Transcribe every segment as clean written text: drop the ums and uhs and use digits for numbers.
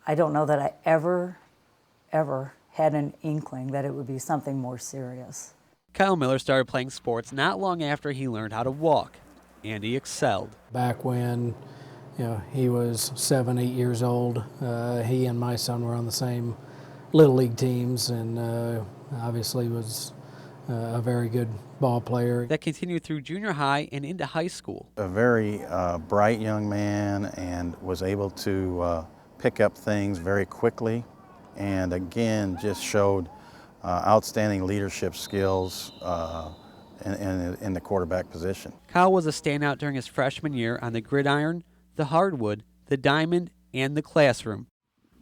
I don't know that I ever had an inkling that it would be something more serious. Kyle Miller started playing sports not long after he learned how to walk, and he excelled. Back when he was 7, 8 years old, he and my son were on the same Little League teams, and obviously was a very good ball player. That continued through junior high and into high school. A very bright young man, and was able to pick up things very quickly, and again just showed outstanding leadership skills in the quarterback position. Kyle was a standout during his freshman year on the gridiron, the hardwood, the diamond, and the classroom.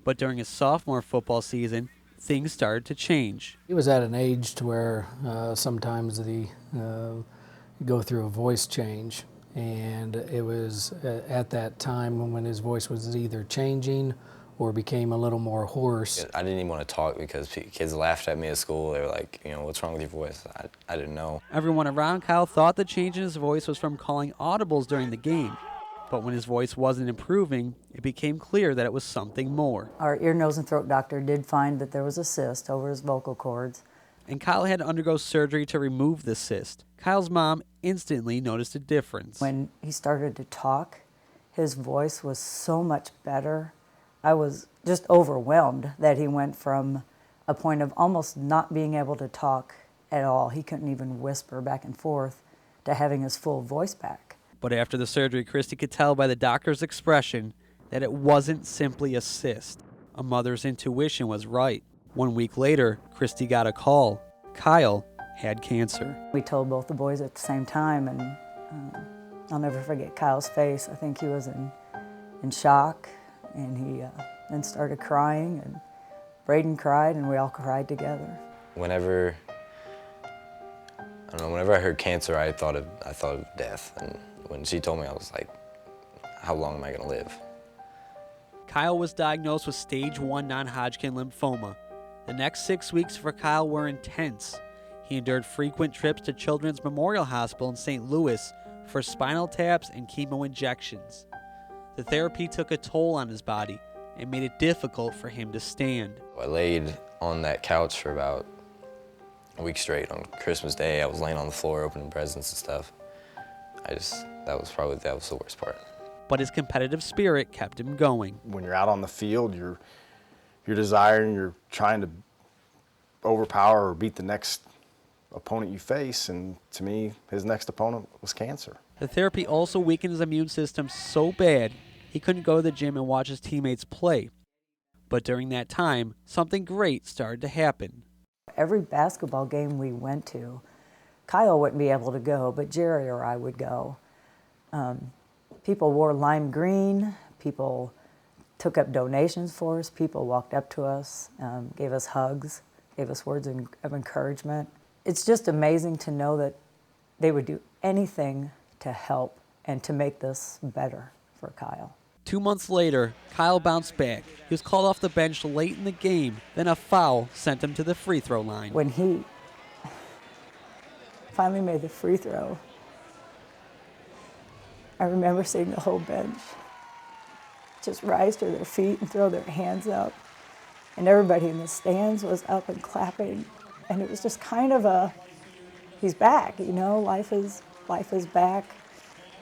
But during his sophomore football season, things started to change. He was at an age to where sometimes go through a voice change, and it was at that time when his voice was either changing or became a little more hoarse. I didn't even want to talk because kids laughed at me at school. They were like, what's wrong with your voice? I didn't know. Everyone around Kyle thought the change in his voice was from calling audibles during the game. But when his voice wasn't improving, it became clear that it was something more. Our ear, nose, and throat doctor did find that there was a cyst over his vocal cords. And Kyle had to undergo surgery to remove the cyst. Kyle's mom instantly noticed a difference. When he started to talk, his voice was so much better. I was just overwhelmed that he went from a point of almost not being able to talk at all. He couldn't even whisper back and forth, to having his full voice back. But after the surgery, Christy could tell by the doctor's expression that it wasn't simply a cyst. A mother's intuition was right. 1 week later, Christy got a call. Kyle had cancer. We told both the boys at the same time, and I'll never forget Kyle's face. I think he was in shock, and he then started crying, and Braden cried, and we all cried together. Whenever I heard cancer, I thought of death. And when she told me, I was like, how long am I going to live? Kyle was diagnosed with stage 1 non-Hodgkin lymphoma. The next 6 weeks for Kyle were intense. He endured frequent trips to Children's Memorial Hospital in St. Louis for spinal taps and chemo injections. The therapy took a toll on his body and made it difficult for him to stand. I laid on that couch for about a week straight. On Christmas Day, I was laying on the floor opening presents and stuff. That was the worst part. But his competitive spirit kept him going. When you're out on the field, you're desiring, you're trying to overpower or beat the next opponent you face, and to me, his next opponent was cancer. The therapy also weakened his immune system so bad he couldn't go to the gym and watch his teammates play. But during that time, something great started to happen. Every basketball game we went to, Kyle wouldn't be able to go, but Jerry or I would go. People wore lime green, people took up donations for us, people walked up to us, gave us hugs, gave us words of encouragement. It's just amazing to know that they would do anything to help and to make this better for Kyle. 2 months later, Kyle bounced back. He was called off the bench late in the game, then a foul sent him to the free throw line. When he finally made the free throw, I remember seeing the whole bench just rise to their feet and throw their hands up. And everybody in the stands was up and clapping. And it was just kind of he's back, life is back.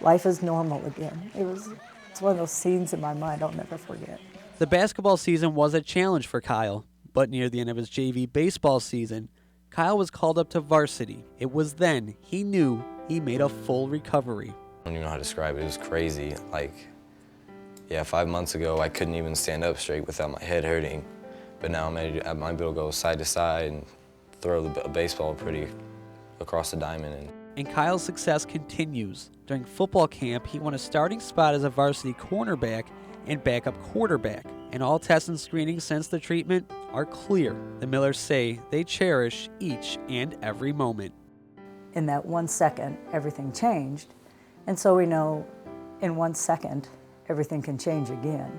Life is normal again. It's one of those scenes in my mind I'll never forget. The basketball season was a challenge for Kyle, but near the end of his JV baseball season, Kyle was called up to varsity. It was then he knew he made a full recovery. I don't even know how to describe it. It was crazy. 5 months ago, I couldn't even stand up straight without my head hurting. But now I'm able to go side to side and throw a baseball pretty across the diamond. And Kyle's success continues. During football camp, he won a starting spot as a varsity cornerback and backup quarterback. And all tests and screenings since the treatment are clear. The Millers say they cherish each and every moment. In that 1 second, everything changed. And so we know in 1 second, everything can change again.